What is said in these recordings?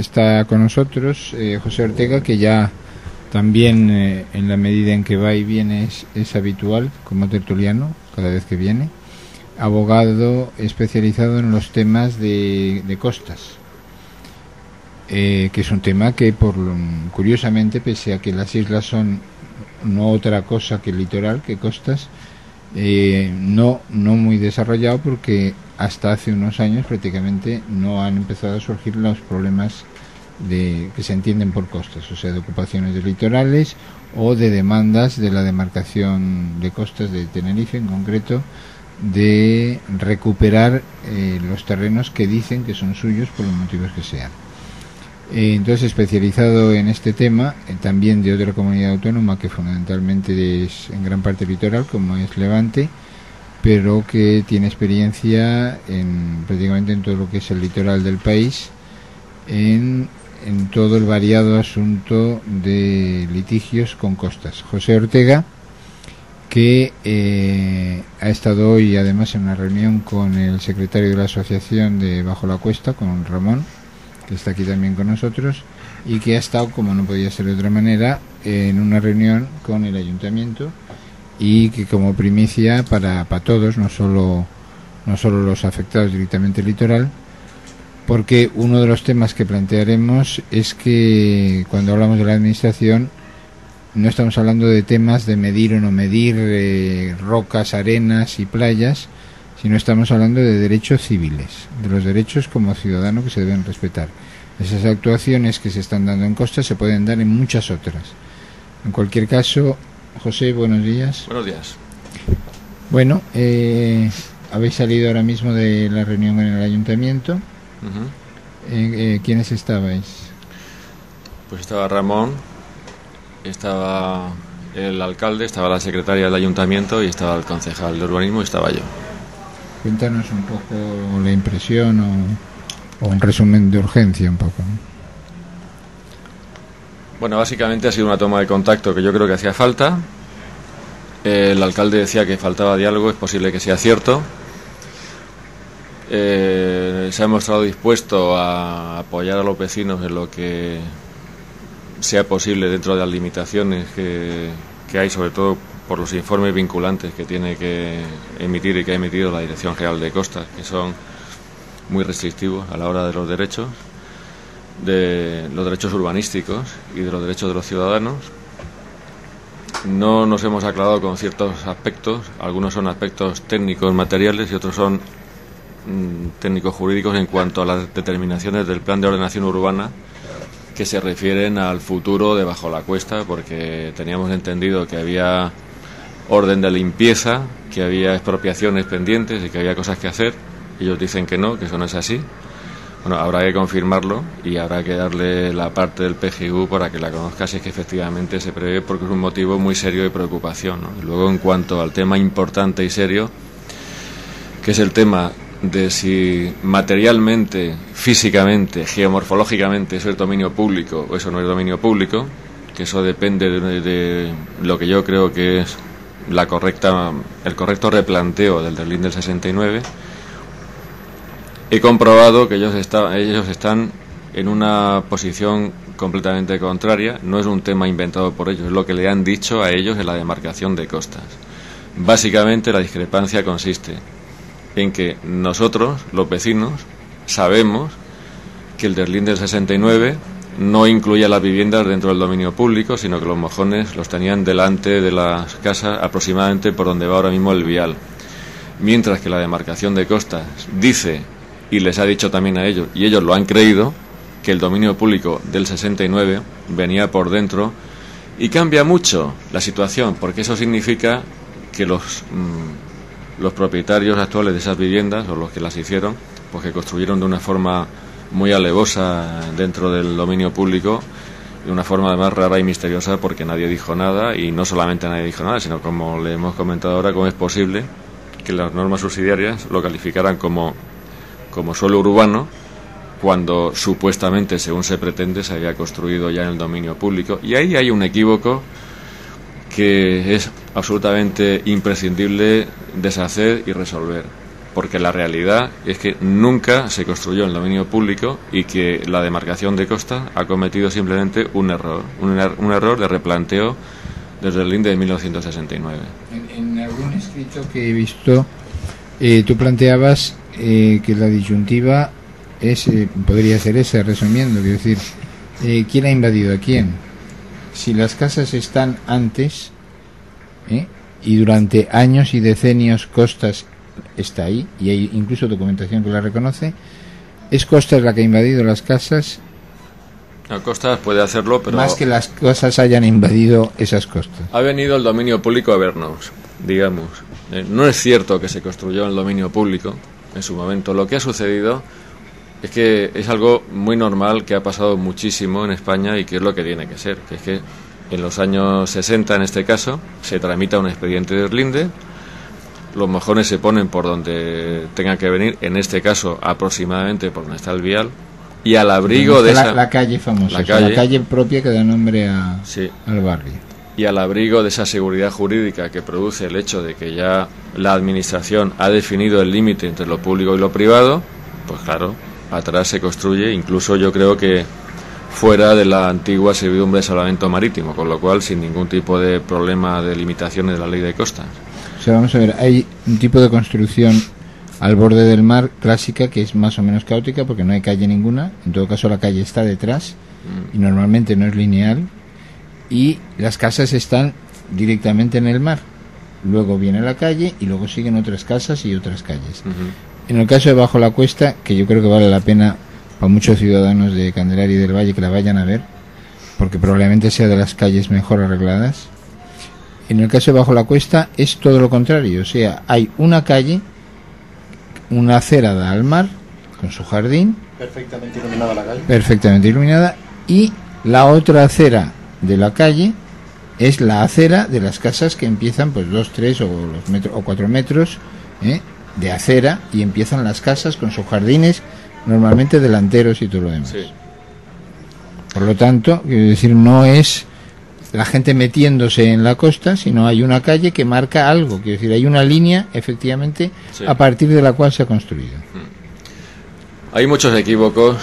está con nosotros José Ortega, que ya también, en la medida en que va y viene, es habitual como tertuliano cada vez que viene, abogado especializado en los temas de costas, que es un tema que, curiosamente, pese a que las islas son no otra cosa que el litoral, que costas, no muy desarrollado, porque hasta hace unos años prácticamente no han empezado a surgir los problemas que se entienden por costas, o sea, de ocupaciones de litorales o de demandas de la demarcación de costas de Tenerife, en concreto, de recuperar los terrenos que dicen que son suyos por los motivos que sean. Entonces, especializado en este tema, también de otra comunidad autónoma que fundamentalmente es en gran parte litoral, como es Levante, pero que tiene experiencia prácticamente en todo lo que es el litoral del país, en todo el variado asunto de litigios con costas. José Ortega, que ha estado hoy además en una reunión con el secretario de la asociación de Bajo la Cuesta, con Ramón, que está aquí también con nosotros, y que ha estado, como no podía ser de otra manera, en una reunión con el ayuntamiento, y que, como primicia para todos, no solo los afectados directamente al litoral, porque uno de los temas que plantearemos es que cuando hablamos de la administración no estamos hablando de temas de medir o no medir rocas, arenas y playas, sino estamos hablando de derechos civiles, de los derechos como ciudadano que se deben respetar. Esas actuaciones que se están dando en costas se pueden dar en muchas otras. En cualquier caso, José, buenos días. Buenos días. Bueno, habéis salido ahora mismo de la reunión en el ayuntamiento. ¿Quiénes estabais? Pues estaba Ramón, estaba el alcalde, estaba la secretaria del ayuntamiento y estaba el concejal de urbanismo y estaba yo. Cuéntanos un poco la impresión o un resumen de urgencia un poco, ¿no? Bueno, básicamente ha sido una toma de contacto que yo creo que hacía falta. El alcalde decía que faltaba diálogo, es posible que sea cierto. Se ha mostrado dispuesto a apoyar a los vecinos en lo que sea posible dentro de las limitaciones que hay, sobre todo por los informes vinculantes que tiene que emitir y que ha emitido la Dirección General de Costas, que son muy restrictivos a la hora de los derechos urbanísticos y de los derechos de los ciudadanos. No nos hemos aclarado con ciertos aspectos, algunos son aspectos técnicos materiales y otros son técnicos jurídicos en cuanto a las determinaciones del plan de ordenación urbana que se refieren al futuro de Bajo la Cuesta, porque teníamos entendido que había orden de limpieza, que había expropiaciones pendientes y que había cosas que hacer. Ellos dicen que no, que eso no es así. Bueno, habrá que confirmarlo y habrá que darle la parte del PGU para que la conozca, si es que efectivamente se prevé, porque es un motivo muy serio de preocupación, ¿no? Y luego, en cuanto al tema importante y serio, que es el tema de si materialmente, físicamente, geomorfológicamente eso es dominio público o eso no es dominio público, que eso depende de lo que yo creo que es el correcto replanteo del Derlín del 69. He comprobado que ellos están en una posición completamente contraria. No es un tema inventado por ellos, es lo que le han dicho a ellos en la demarcación de costas. Básicamente la discrepancia consiste en que nosotros, los vecinos, sabemos que el Derlín del 69 no incluía las viviendas dentro del dominio público, sino que los mojones los tenían delante de las casas, aproximadamente por donde va ahora mismo el vial. Mientras que la demarcación de costas dice, y les ha dicho también a ellos, y ellos lo han creído, que el dominio público del 69 venía por dentro, y cambia mucho la situación, porque eso significa que los propietarios actuales de esas viviendas, o los que las hicieron, pues que construyeron de una forma muy alevosa dentro del dominio público, de una forma además rara y misteriosa, porque nadie dijo nada, y no solamente nadie dijo nada, sino, como le hemos comentado ahora, cómo es posible que las normas subsidiarias lo calificaran como suelo urbano, cuando supuestamente, según se pretende, se había construido ya en el dominio público. Y ahí hay un equívoco que es absolutamente imprescindible deshacer y resolver. porque la realidad es que nunca se construyó en dominio público y que la demarcación de costa ha cometido simplemente un error de replanteo desde el linde de 1969. En algún escrito que he visto, tú planteabas que la disyuntiva podría ser esa, resumiendo, quiero decir, ¿quién ha invadido a quién? Si las casas están antes, y durante años y decenios Costas está ahí, y hay incluso documentación que la reconoce, ¿es Costas la que ha invadido las casas? No, Costas puede hacerlo, pero... Más que las cosas hayan invadido esas costas. Ha venido el dominio público a vernos, digamos. No es cierto que se construyó en el dominio público en su momento. Lo que ha sucedido es que es algo muy normal, que ha pasado muchísimo en España y que es lo que tiene que ser, que es que en los años 60, en este caso, se tramita un expediente de deslinde, los mojones se ponen por donde tengan que venir, en este caso aproximadamente por donde está el vial, y al abrigo de esa... La calle famosa, la calle propia que da nombre al barrio. Y al abrigo de esa seguridad jurídica que produce el hecho de que ya la administración ha definido el límite entre lo público y lo privado, pues claro, atrás se construye, incluso yo creo que fuera de la antigua servidumbre de salvamento marítimo, con lo cual sin ningún tipo de problema de limitaciones de la ley de costas. O sea, vamos a ver, hay un tipo de construcción al borde del mar clásica que es más o menos caótica porque no hay calle ninguna, en todo caso la calle está detrás y normalmente no es lineal, y las casas están directamente en el mar, luego viene la calle y luego siguen otras casas y otras calles. En el caso de Bajo la Cuesta, que yo creo que vale la pena para muchos ciudadanos de Candelaria y del Valle que la vayan a ver, porque probablemente sea de las calles mejor arregladas, en el caso de Bajo la Cuesta es todo lo contrario, o sea, hay una calle, una acera da al mar con su jardín, perfectamente iluminada la calle, perfectamente iluminada, y la otra acera de la calle es la acera de las casas que empiezan pues 2, 3 o 4 metros de acera, y empiezan las casas con sus jardines normalmente delanteros y todo lo demás. Sí. Por lo tanto, quiero decir, no es la gente metiéndose en la costa, sino hay una calle que marca algo, quiero decir, hay una línea efectivamente a partir de la cual se ha construido. Hay muchos equívocos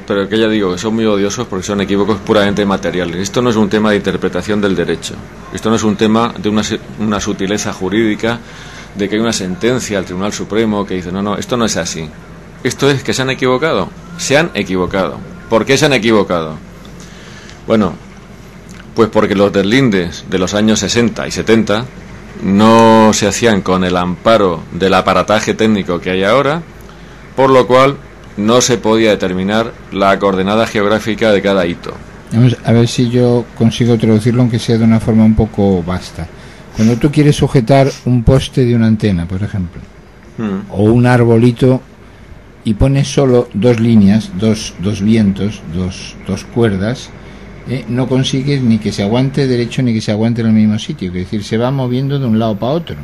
pero que ya digo que son muy odiosos porque son equívocos puramente materiales. Esto no es un tema de interpretación del derecho, esto no es un tema de una sutileza jurídica, de que hay una sentencia al Tribunal Supremo que dice no, esto no es así. Esto es que se han equivocado. ¿Por qué se han equivocado? Bueno, pues porque los deslindes de los años 60 y 70 no se hacían con el amparo del aparataje técnico que hay ahora, por lo cual no se podía determinar la coordenada geográfica de cada hito. Vamos a ver si yo consigo traducirlo, aunque sea de una forma un poco vasta. Cuando tú quieres sujetar un poste de una antena, por ejemplo, o un arbolito, y pones solo dos líneas, dos vientos, dos cuerdas, no consigues ni que se aguante derecho ni que se aguante en el mismo sitio, es decir, se va moviendo de un lado para otro.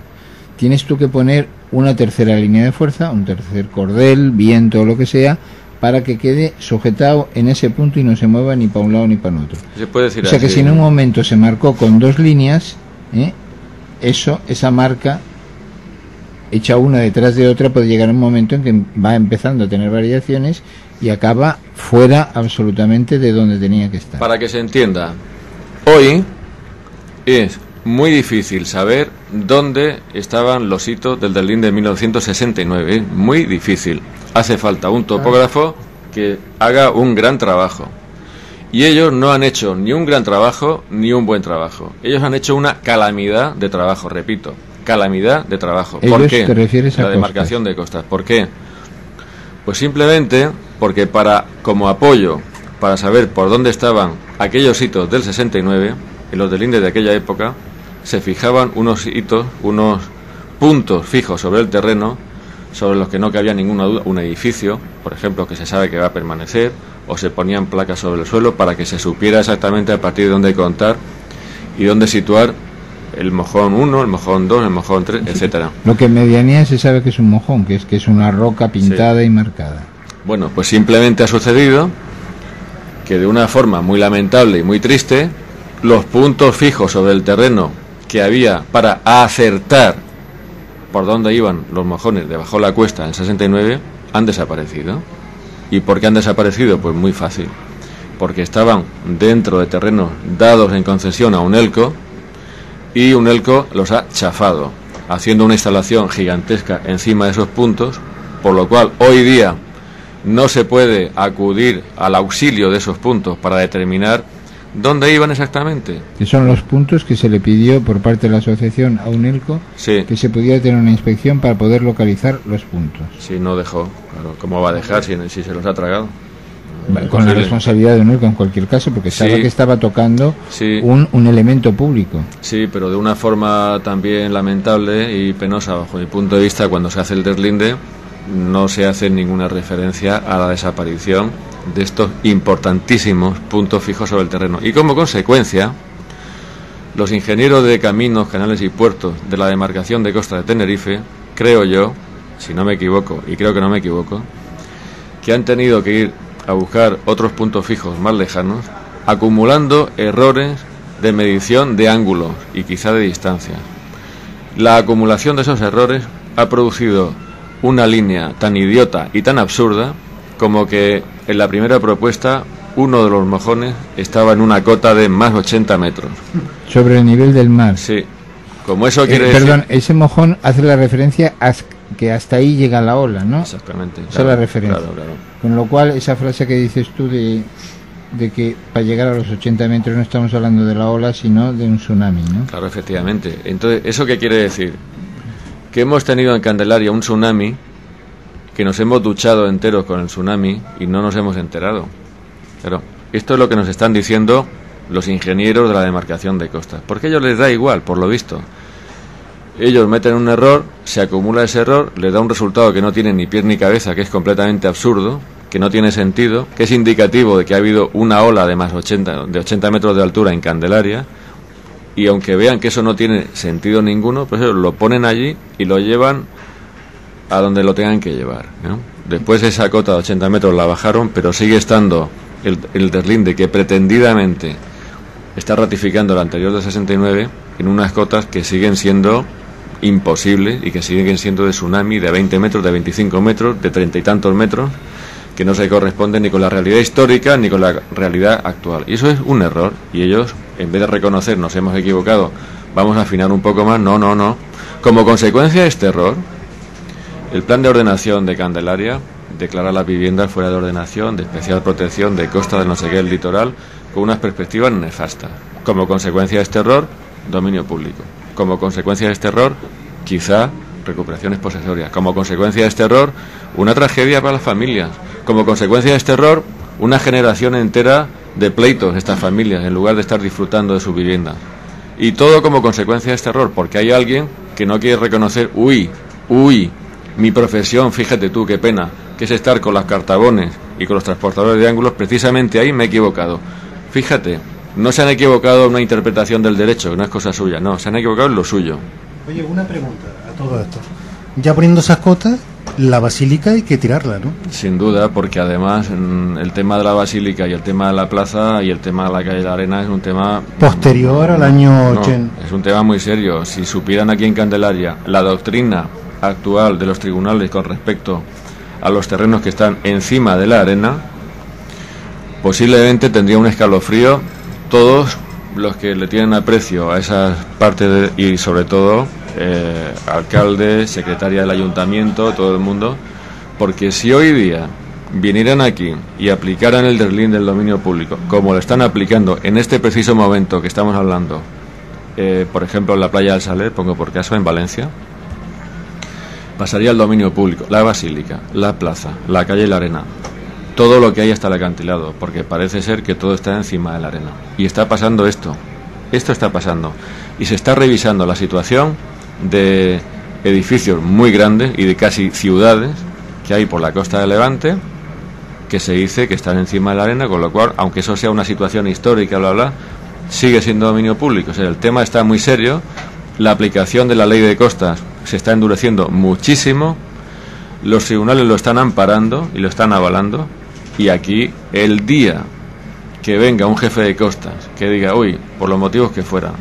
Tienes tú que poner una tercera línea de fuerza, un tercer cordel, viento o lo que sea, para que quede sujetado en ese punto y no se mueva ni para un lado ni para el otro. Se puede decir o sea así, que si en un momento se marcó con dos líneas, esa marca hecha una detrás de otra puede llegar a un momento en que va empezando a tener variaciones y acaba fuera absolutamente de donde tenía que estar. Para que se entienda, hoy es muy difícil saber dónde estaban los hitos del deslinde de 1969, ¿eh? Muy difícil. Hace falta un topógrafo que haga un gran trabajo. Y ellos no han hecho ni un gran trabajo ni un buen trabajo. Ellos han hecho una calamidad de trabajo, repito. Calamidad de trabajo. ¿Por qué? ¿Te refieres a la demarcación de costas? ¿Por qué? Pues simplemente porque como apoyo para saber por dónde estaban aquellos hitos del 69, en los deslindes de aquella época, se fijaban unos hitos, unos puntos fijos sobre el terreno, sobre los que no cabía ninguna duda, un edificio, por ejemplo, que se sabe que va a permanecer, o se ponían placas sobre el suelo para que se supiera exactamente a partir de dónde contar y dónde situar el mojón 1, el mojón 2, el mojón 3, etcétera. Lo que en medianía se sabe que es un mojón, que es una roca pintada y marcada. Bueno, pues simplemente ha sucedido que de una forma muy lamentable y muy triste, los puntos fijos sobre el terreno que había para acertar por donde iban los mojones debajo de la cuesta en 69 han desaparecido. ¿Y por qué han desaparecido? Pues muy fácil, porque estaban dentro de terrenos dados en concesión a Unelco, y Unelco los ha chafado, haciendo una instalación gigantesca encima de esos puntos, por lo cual hoy día no se puede acudir al auxilio de esos puntos para determinar dónde iban exactamente. Que son los puntos que se le pidió por parte de la asociación a Unelco, sí, que se pudiera tener una inspección para poder localizar los puntos. Sí, no dejó. Claro, ¿cómo va a dejar si se los ha tragado? Con la responsabilidad de Unelco en cualquier caso, porque sí, sabe que estaba tocando sí, un elemento público. Sí, pero de una forma también lamentable y penosa, bajo mi punto de vista. Cuando se hace el deslinde, no se hace ninguna referencia a la desaparición de estos importantísimos puntos fijos sobre el terreno. Y como consecuencia, los ingenieros de caminos, canales y puertos de la demarcación de Costa de Tenerife, creo yo, si no me equivoco, y creo que no me equivoco, que han tenido que ir a buscar otros puntos fijos más lejanos, acumulando errores de medición de ángulos y quizá de distancias. La acumulación de esos errores ha producido una línea tan idiota y tan absurda como que en la primera propuesta uno de los mojones estaba en una cota de más 80 metros. Sobre el nivel del mar. Sí. Como eso quiere decir... Perdón, ese mojón hace la referencia a que hasta ahí llega la ola, ¿no? Exactamente. Esa es la referencia. Claro, claro. Con lo cual, esa frase que dices tú de que para llegar a los 80 metros no estamos hablando de la ola, sino de un tsunami, ¿no? Claro, efectivamente. Entonces, ¿eso qué quiere decir? Que hemos tenido en Candelaria un tsunami, que nos hemos duchado enteros con el tsunami y no nos hemos enterado. Pero esto es lo que nos están diciendo los ingenieros de la demarcación de costas, porque a ellos les da igual, por lo visto. Ellos meten un error, se acumula ese error, les da un resultado que no tiene ni pies ni cabeza, que es completamente absurdo, que no tiene sentido, que es indicativo de que ha habido una ola de más 80 metros de altura en Candelaria, y aunque vean que eso no tiene sentido ninguno, pues ellos lo ponen allí y lo llevan a donde lo tengan que llevar, ¿no? Después esa cota de 80 metros la bajaron, pero sigue estando el deslinde que pretendidamente está ratificando el anterior de 69 en unas cotas que siguen siendo imposibles y que siguen siendo de tsunami de 20 metros, de 25 metros, de 30 y tantos metros, que no se corresponden ni con la realidad histórica ni con la realidad actual. Y eso es un error. Y ellos, en vez de reconocer nos hemos equivocado, vamos a afinar un poco más, no. Como consecuencia de este error, el plan de ordenación de Candelaria declara las viviendas fuera de ordenación, de especial protección, de costa de no sé qué, el litoral, con unas perspectivas nefastas. Como consecuencia de este error, dominio público. Como consecuencia de este error, quizá recuperaciones posesorias. Como consecuencia de este error, una tragedia para las familias. Como consecuencia de este error, una generación entera de pleitos de estas familias, en lugar de estar disfrutando de sus viviendas. Y todo como consecuencia de este error, porque hay alguien que no quiere reconocer, uy, mi profesión, fíjate tú, qué pena, que es estar con las cartabones y con los transportadores de ángulos, precisamente ahí me he equivocado. Fíjate, no se han equivocado en una interpretación del derecho, que no es cosa suya, no, se han equivocado en lo suyo. Oye, una pregunta a todo esto. Ya poniendo esas cotas, la basílica hay que tirarla, ¿no? Sin duda, porque además el tema de la basílica y el tema de la plaza y el tema de la calle de la Arena es un tema... Posterior al año 80. Es un tema muy serio. Si supieran aquí en Candelaria la doctrina actual de los tribunales con respecto a los terrenos que están encima de la arena, posiblemente tendría un escalofrío todos los que le tienen aprecio a esas partes y sobre todo alcalde, secretaria del ayuntamiento, todo el mundo, porque si hoy día vinieran aquí y aplicaran el deslinde del dominio público como lo están aplicando en este preciso momento que estamos hablando, por ejemplo en la playa del Saler, pongo por caso, en Valencia, pasaría al dominio público la basílica, la plaza, la calle y la arena, todo lo que hay hasta el acantilado, porque parece ser que todo está encima de la arena. Y está pasando esto está pasando, y se está revisando la situación de edificios muy grandes y de casi ciudades que hay por la costa de Levante, que se dice que están encima de la arena, con lo cual, aunque eso sea una situación histórica, sigue siendo dominio público. O sea, el tema está muy serio, la aplicación de la ley de costas se está endureciendo muchísimo, los tribunales lo están amparando y lo están avalando, y aquí el día que venga un jefe de costas que diga, uy, por los motivos que fueran,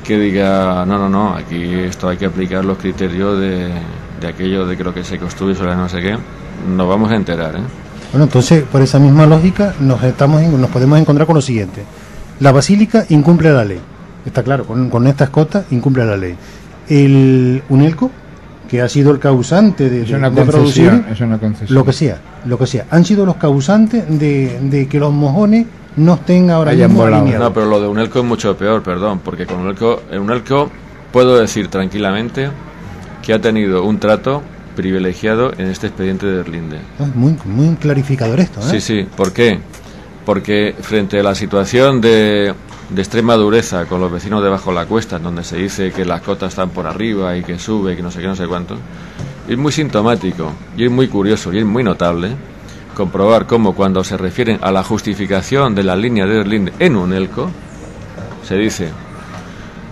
que diga, no, aquí esto hay que aplicar los criterios de aquello de que lo que se construye sobre no sé qué, nos vamos a enterar, ¿eh? Bueno, entonces, por esa misma lógica, nos podemos encontrar con lo siguiente. La basílica incumple la ley. Está claro, con estas cotas incumple la ley. El UNELCO, que ha sido el causante de producir, es una concesión. lo que sea, han sido los causantes de que los mojones no estén ahora mismo alineados. No, pero lo de UNELCO es mucho peor, perdón, porque con UNELCO puedo decir tranquilamente que ha tenido un trato privilegiado en este expediente de Derlinde. Es muy clarificador esto, ¿eh? Sí, ¿por qué? Porque frente a la situación de extrema dureza con los vecinos de Bajo la Cuesta, en donde se dice que las cotas están por arriba y que sube y que no sé qué, no sé cuánto, es muy sintomático y es muy curioso y es muy notable comprobar cómo cuando se refieren a la justificación de la línea de Derlinde en UNELCO, se dice,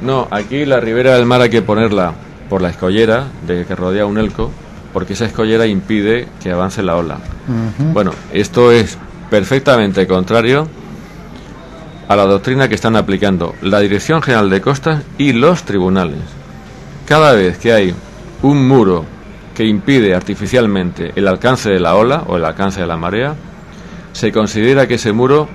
no, aquí la ribera del mar hay que ponerla por la escollera que rodea UNELCO, porque esa escollera impide que avance la ola. Uh-huh. Bueno, esto es perfectamente contrario a la doctrina que están aplicando la Dirección General de Costas y los tribunales. Cada vez que hay un muro que impide artificialmente el alcance de la ola o el alcance de la marea, se considera que ese muro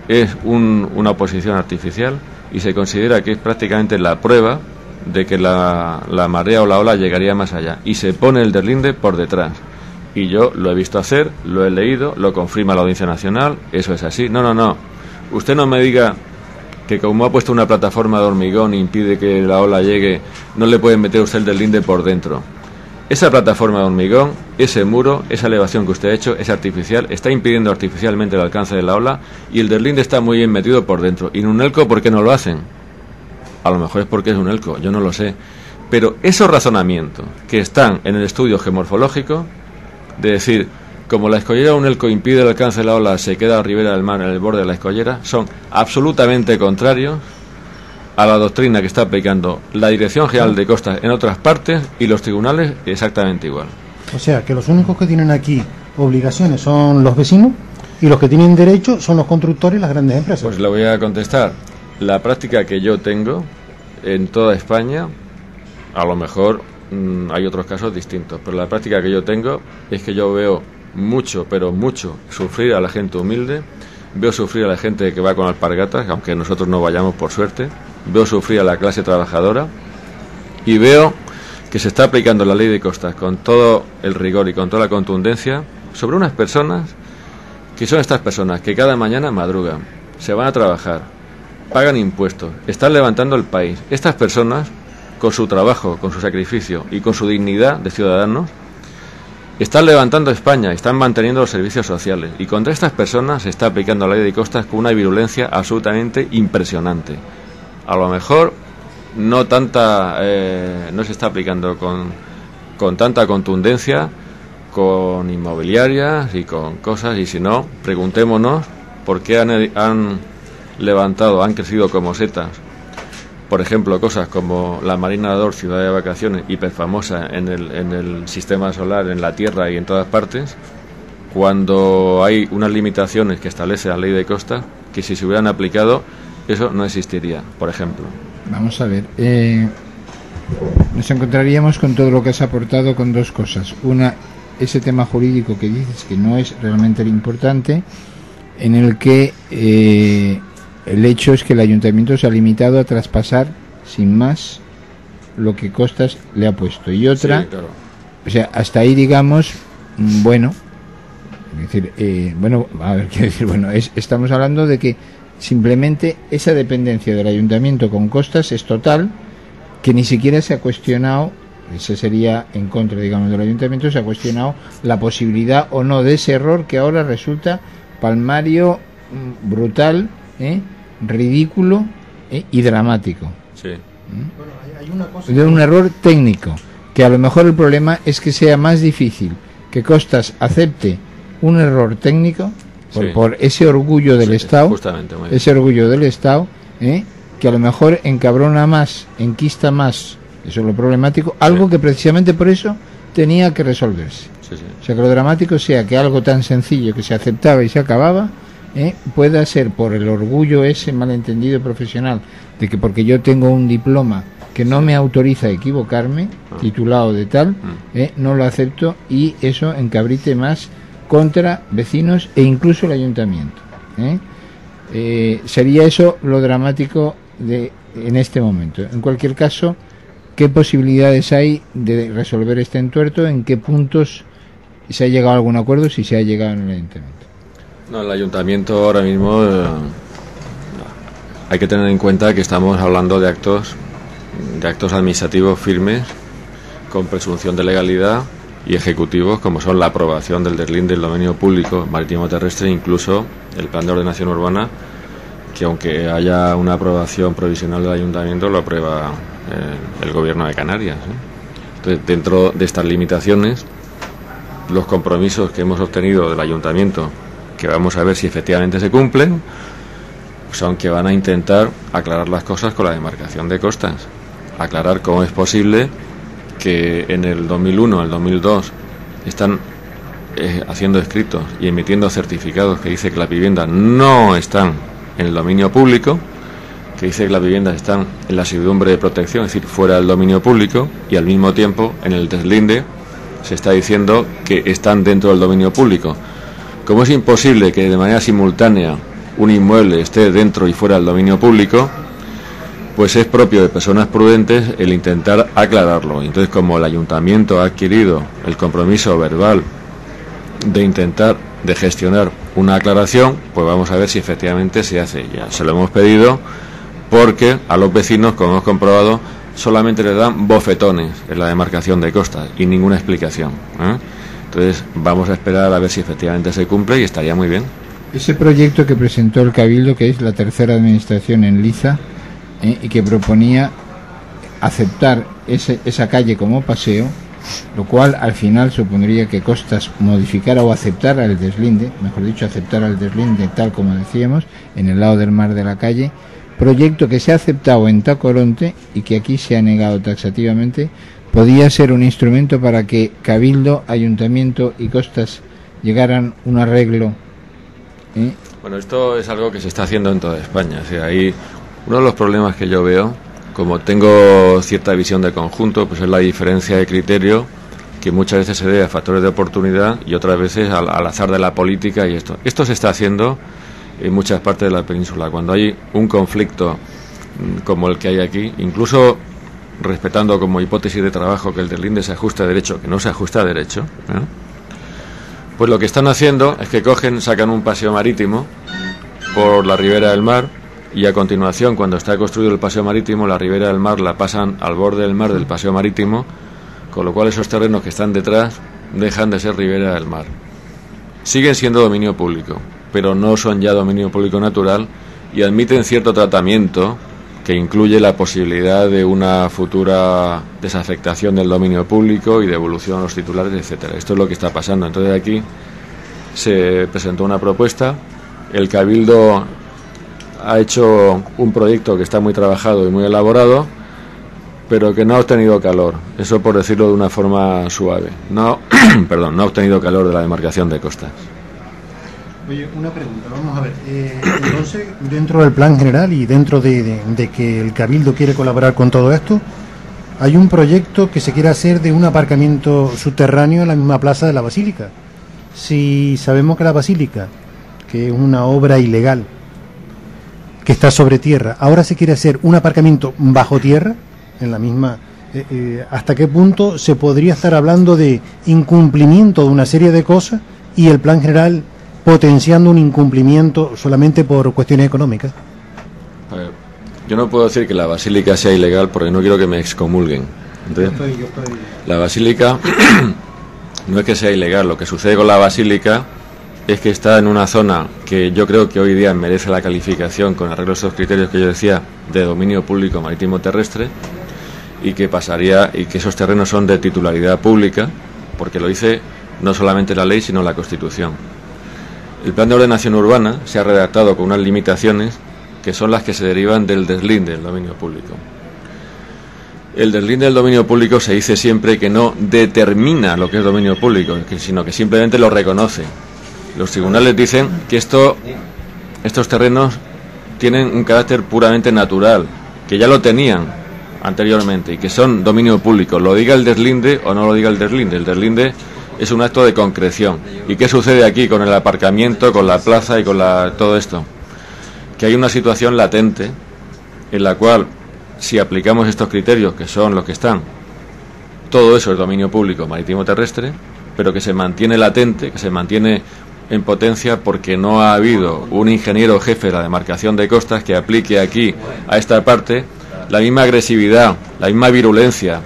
es una oposición artificial y se considera que es prácticamente la prueba de que la marea o la ola llegaría más allá, y se pone el Derlinde por detrás. Y yo lo he visto hacer, lo he leído, lo confirma la Audiencia Nacional, eso es así. No. Usted no me diga que como ha puesto una plataforma de hormigón e impide que la ola llegue, no le puede meter usted el Derlinde por dentro. Esa plataforma de hormigón, ese muro, esa elevación que usted ha hecho es artificial, está impidiendo artificialmente el alcance de la ola, y el Derlinde está muy bien metido por dentro. ¿Y en UNELCO por qué no lo hacen? A lo mejor es porque es UNELCO, yo no lo sé. Pero esos razonamientos que están en el estudio geomorfológico, de decir, como la escollera UNELCO impide el alcance de la ola, se queda a la ribera del mar en el borde de la escollera, son absolutamente contrarios a la doctrina que está aplicando la Dirección General de Costas en otras partes y los tribunales exactamente igual. O sea, que los únicos que tienen aquí obligaciones son los vecinos y los que tienen derecho son los constructores y las grandes empresas. Pues le voy a contestar. La práctica que yo tengo en toda España, a lo mejor hay otros casos distintos, pero la práctica que yo tengo es que yo veo mucho, pero mucho, sufrir a la gente humilde, veo sufrir a la gente que va con alpargatas, aunque nosotros no vayamos por suerte, veo sufrir a la clase trabajadora y veo que se está aplicando la ley de costas con todo el rigor y con toda la contundencia sobre unas personas que son estas personas que cada mañana madrugan, se van a trabajar, pagan impuestos, están levantando el país. Estas personas, con su trabajo, con su sacrificio y con su dignidad de ciudadanos, están levantando España, están manteniendo los servicios sociales, y contra estas personas se está aplicando la ley de costas con una virulencia absolutamente impresionante. A lo mejor no se está aplicando con tanta contundencia con inmobiliarias y con cosas, y si no, preguntémonos por qué han crecido como setas, por ejemplo, cosas como la Marina de Ador, ciudad de vacaciones, hiperfamosa en el sistema solar, en la Tierra y en todas partes, cuando hay unas limitaciones que establece la ley de costas, que si se hubieran aplicado, eso no existiría, por ejemplo. Vamos a ver, nos encontraríamos con todo lo que has aportado con dos cosas. Una, ese tema jurídico que dices que no es realmente lo importante, en el que el hecho es que el ayuntamiento se ha limitado a traspasar sin más lo que Costas le ha puesto. Y otra, sí, claro. O sea, hasta ahí digamos, bueno, es decir, estamos hablando de que simplemente esa dependencia del ayuntamiento con Costas es total, que ni siquiera se ha cuestionado, ese sería en contra, digamos, del ayuntamiento, se ha cuestionado la posibilidad o no de ese error que ahora resulta palmario, brutal, ridículo y dramático. Sí. Bueno, hay una cosa de un error técnico, que a lo mejor el problema es que sea más difícil que Costas acepte un error técnico por ese orgullo del Estado, ese orgullo del Estado, que a lo mejor encabrona más, enquista más, eso es lo problemático, algo que precisamente por eso tenía que resolverse. O sea, que lo dramático sea que algo tan sencillo que se aceptaba y se acababa, pueda ser por el orgullo ese malentendido profesional de que porque yo tengo un diploma que no me autoriza a equivocarme, titulado de tal, no lo acepto, y eso encabrite más contra vecinos e incluso el ayuntamiento. Sería eso lo dramático en este momento. En cualquier caso, ¿qué posibilidades hay de resolver este entuerto? ¿En qué puntos se ha llegado a algún acuerdo, si se ha llegado en el ayuntamiento? No, el ayuntamiento ahora mismo hay que tener en cuenta que estamos hablando de actos administrativos firmes con presunción de legalidad y ejecutivos, como son la aprobación del deslinde del dominio público marítimo terrestre, incluso el plan de ordenación urbana, que aunque haya una aprobación provisional del ayuntamiento, lo aprueba el gobierno de Canarias. Entonces, dentro de estas limitaciones, los compromisos que hemos obtenido del ayuntamiento, que vamos a ver si efectivamente se cumplen, son que van a intentar aclarar las cosas con la demarcación de costas, aclarar cómo es posible que en el 2001, el 2002 están haciendo escritos y emitiendo certificados que dice que las viviendas no están en el dominio público, que dice que las viviendas están en la servidumbre de protección, es decir, fuera del dominio público, y al mismo tiempo en el deslinde se está diciendo que están dentro del dominio público. Como es imposible que de manera simultánea un inmueble esté dentro y fuera del dominio público, pues es propio de personas prudentes el intentar aclararlo. Entonces, como el ayuntamiento ha adquirido el compromiso verbal de intentar, de gestionar una aclaración, pues vamos a ver si efectivamente se hace. Ya se lo hemos pedido, porque a los vecinos, como hemos comprobado, solamente les dan bofetones en la demarcación de costas y ninguna explicación. Entonces, vamos a esperar a ver si efectivamente se cumple, y estaría muy bien. Ese proyecto que presentó el Cabildo, que es la tercera administración en Liza, y que proponía aceptar esa calle como paseo, lo cual al final supondría que Costas modificara o aceptara el deslinde, mejor dicho, aceptara el deslinde tal como decíamos, en el lado del mar de la calle, proyecto que se ha aceptado en Tacoronte y que aquí se ha negado taxativamente. Podía ser un instrumento para que Cabildo, Ayuntamiento y Costas llegaran a un arreglo. Bueno, esto es algo que se está haciendo en toda España. O sea, ahí uno de los problemas que yo veo, como tengo cierta visión de conjunto, pues es la diferencia de criterio, que muchas veces se debe a factores de oportunidad y otras veces al azar de la política. Y esto se está haciendo en muchas partes de la península. Cuando hay un conflicto como el que hay aquí, incluso respetando como hipótesis de trabajo que el deslinde se ajusta a derecho, que no se ajusta a derecho, pues lo que están haciendo es que sacan un paseo marítimo por la ribera del mar, y a continuación, cuando está construido el paseo marítimo, la ribera del mar la pasan al borde del mar del paseo marítimo, con lo cual esos terrenos que están detrás dejan de ser ribera del mar. Siguen siendo dominio público, pero no son ya dominio público natural, y admiten cierto tratamiento que incluye la posibilidad de una futura desafectación del dominio público y devolución a los titulares, etcétera. Esto es lo que está pasando. Entonces aquí se presentó una propuesta, el Cabildo ha hecho un proyecto que está muy trabajado y muy elaborado, pero que no ha obtenido calor, eso por decirlo de una forma suave. No ha obtenido calor de la demarcación de costas. Oye, una pregunta, vamos a ver. Entonces, dentro del plan general y dentro de que el Cabildo quiere colaborar con todo esto, hay un proyecto que se quiere hacer de un aparcamiento subterráneo en la misma plaza de la Basílica. Si sabemos que la Basílica, que es una obra ilegal, que está sobre tierra, ahora se quiere hacer un aparcamiento bajo tierra, en la misma... ¿hasta qué punto se podría estar hablando de incumplimiento de una serie de cosas y el plan general potenciando un incumplimiento solamente por cuestiones económicas? Yo no puedo decir que la Basílica sea ilegal porque no quiero que me excomulguen. Entonces, la Basílica no es que sea ilegal, lo que sucede con la Basílica es que está en una zona que yo creo que hoy día merece la calificación, con arreglo a esos criterios que yo decía, de dominio público marítimo terrestre, y que pasaría, y que esos terrenos son de titularidad pública, porque lo dice no solamente la ley sino la Constitución. El plan de ordenación urbana se ha redactado con unas limitaciones que son las que se derivan del deslinde del dominio público. El deslinde del dominio público se dice siempre que no determina lo que es dominio público, sino que simplemente lo reconoce. Los tribunales dicen que esto estos terrenos tienen un carácter puramente natural, que ya lo tenían anteriormente y que son dominio público, lo diga el deslinde o no lo diga el deslinde es un acto de concreción. ¿Y qué sucede aquí con el aparcamiento, con la plaza y con todo esto? Que hay una situación latente en la cual, si aplicamos estos criterios, que son los que están, todo eso es dominio público marítimo terrestre, pero que se mantiene latente, que se mantiene en potencia porque no ha habido un ingeniero jefe de la demarcación de costas que aplique aquí a esta parte la misma agresividad, la misma virulencia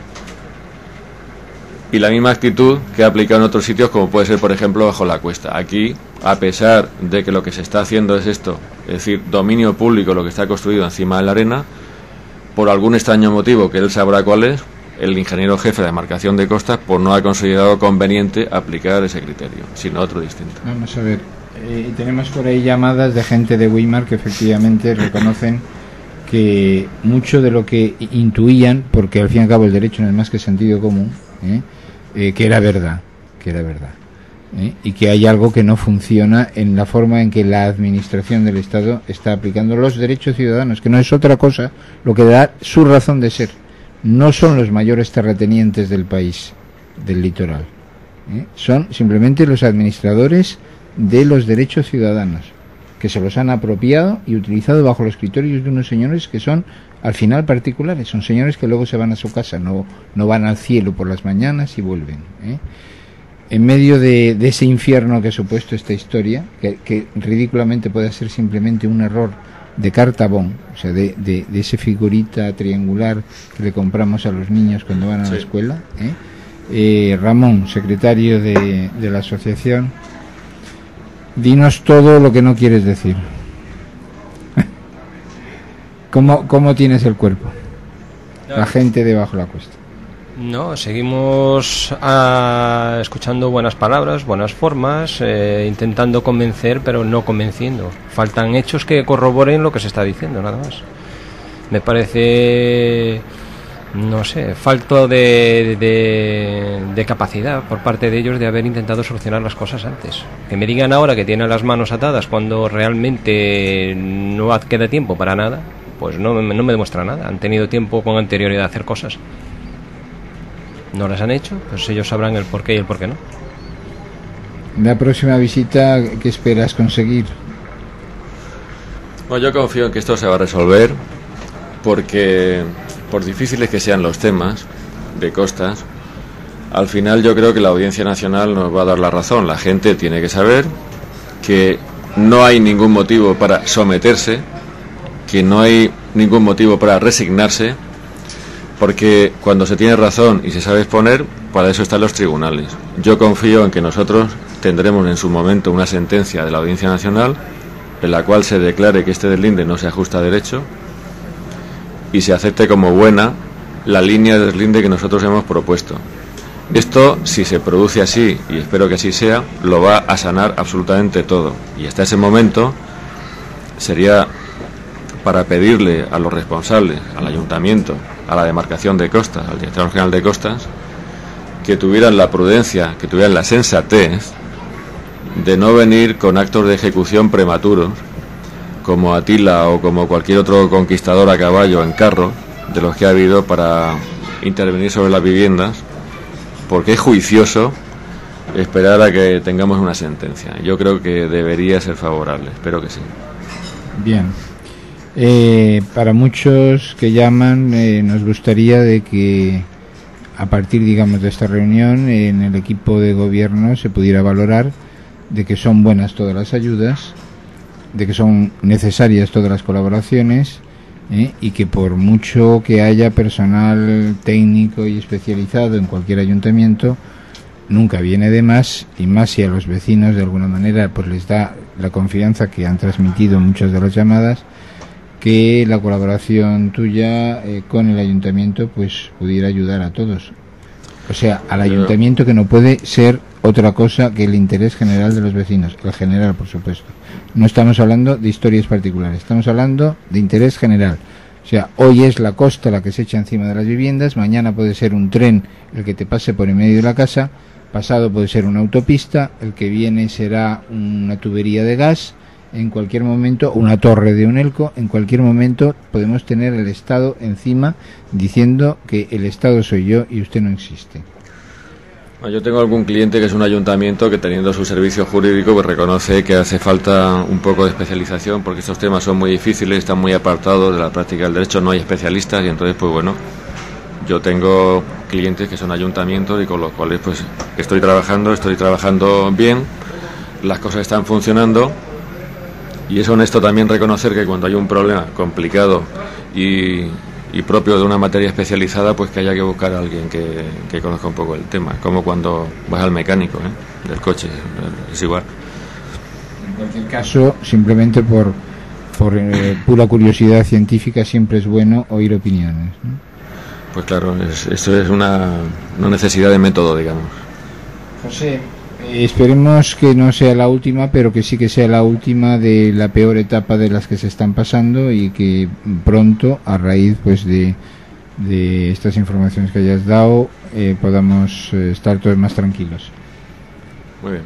y la misma actitud que ha aplicado en otros sitios, como puede ser, por ejemplo, bajo la cuesta. Aquí, a pesar de que lo que se está haciendo es esto, es decir, dominio público, lo que está construido encima de la arena, por algún extraño motivo que él sabrá cuál es, el ingeniero jefe de demarcación de costas pues no ha considerado conveniente aplicar ese criterio, sino otro distinto. Vamos a ver, tenemos por ahí llamadas de gente de Weimar que efectivamente reconocen que mucho de lo que intuían, porque al fin y al cabo el derecho no es más que sentido común, que era verdad, y que hay algo que no funciona en la forma en que la administración del Estado está aplicando los derechos ciudadanos, que no es otra cosa lo que da su razón de ser. No son los mayores terratenientes del país, del litoral, son simplemente los administradores de los derechos ciudadanos, que se los han apropiado y utilizado bajo los criterios de unos señores que son al final particulares, son señores que luego se van a su casa, no van al cielo por las mañanas y vuelven. En medio de ese infierno que ha supuesto esta historia, que ridículamente puede ser simplemente un error de cartabón, o sea, de ese figurita triangular que le compramos a los niños cuando van a la escuela. Ramón, secretario de la asociación, dinos todo lo que no quieres decir. ¿Cómo tienes el cuerpo? La gente debajo de la cuesta. No, seguimos escuchando buenas palabras, buenas formas, intentando convencer, pero no convenciendo. Faltan hechos que corroboren lo que se está diciendo, nada más. Me parece, no sé, falta de capacidad por parte de ellos de haber intentado solucionar las cosas antes. Que me digan ahora que tienen las manos atadas cuando realmente no queda tiempo para nada, pues no me demuestra nada. Han tenido tiempo con anterioridad de hacer cosas. No las han hecho, pues ellos sabrán el porqué y el porqué no. La próxima visita, ¿qué esperas conseguir? Bueno, yo confío en que esto se va a resolver, porque por difíciles que sean los temas de costas, al final yo creo que la Audiencia Nacional nos va a dar la razón. La gente tiene que saber que no hay ningún motivo para someterse, que no hay ningún motivo para resignarse, porque cuando se tiene razón y se sabe exponer, para eso están los tribunales. Yo confío en que nosotros tendremos en su momento una sentencia de la Audiencia Nacional en la cual se declare que este deslinde no se ajusta a derecho y se acepte como buena la línea de deslinde que nosotros hemos propuesto. Esto, si se produce así, y espero que así sea, lo va a sanar absolutamente todo. Y hasta ese momento sería para pedirle a los responsables, al ayuntamiento, a la demarcación de costas, al director general de costas, que tuvieran la prudencia, que tuvieran la sensatez de no venir con actos de ejecución prematuros, como Atila o como cualquier otro conquistador a caballo en carro, de los que ha habido para intervenir sobre las viviendas, porque es juicioso esperar a que tengamos una sentencia. Yo creo que debería ser favorable, espero que sí. Bien. Para muchos que llaman, nos gustaría de que a partir, digamos, de esta reunión en el equipo de gobierno se pudiera valorar de que son buenas todas las ayudas, de que son necesarias todas las colaboraciones, y que por mucho que haya personal técnico y especializado en cualquier ayuntamiento, nunca viene de más, y más si a los vecinos de alguna manera pues les da la confianza que han transmitido muchas de las llamadas, que la colaboración tuya con el ayuntamiento pues pudiera ayudar a todos. O sea, al ayuntamiento, que no puede ser otra cosa que el interés general de los vecinos, el general, por supuesto. No estamos hablando de historias particulares, estamos hablando de interés general. O sea, hoy es la costa la que se echa encima de las viviendas, mañana puede ser un tren el que te pase por en medio de la casa, pasado puede ser una autopista, el que viene será una tubería de gas, en cualquier momento, una torre de Unelco, en cualquier momento podemos tener el Estado encima diciendo que el Estado soy yo y usted no existe. Yo tengo algún cliente que es un ayuntamiento que, teniendo su servicio jurídico, pues reconoce que hace falta un poco de especialización, porque estos temas son muy difíciles, están muy apartados de la práctica del derecho, no hay especialistas, y entonces pues bueno, yo tengo clientes que son ayuntamientos y con los cuales pues estoy trabajando bien, las cosas están funcionando, y es honesto también reconocer que cuando hay un problema complicado y propio de una materia especializada, pues que haya que buscar a alguien que conozca un poco el tema, como cuando vas al mecánico del coche, es igual. En cualquier caso, simplemente por pura curiosidad científica, siempre es bueno oír opiniones, ¿no? Pues claro, eso es una necesidad de método, digamos. José, esperemos que no sea la última, pero que sí que sea la última de la peor etapa de las que se están pasando, y que pronto, a raíz pues de estas informaciones que hayas dado, podamos estar todos más tranquilos. Muy bien.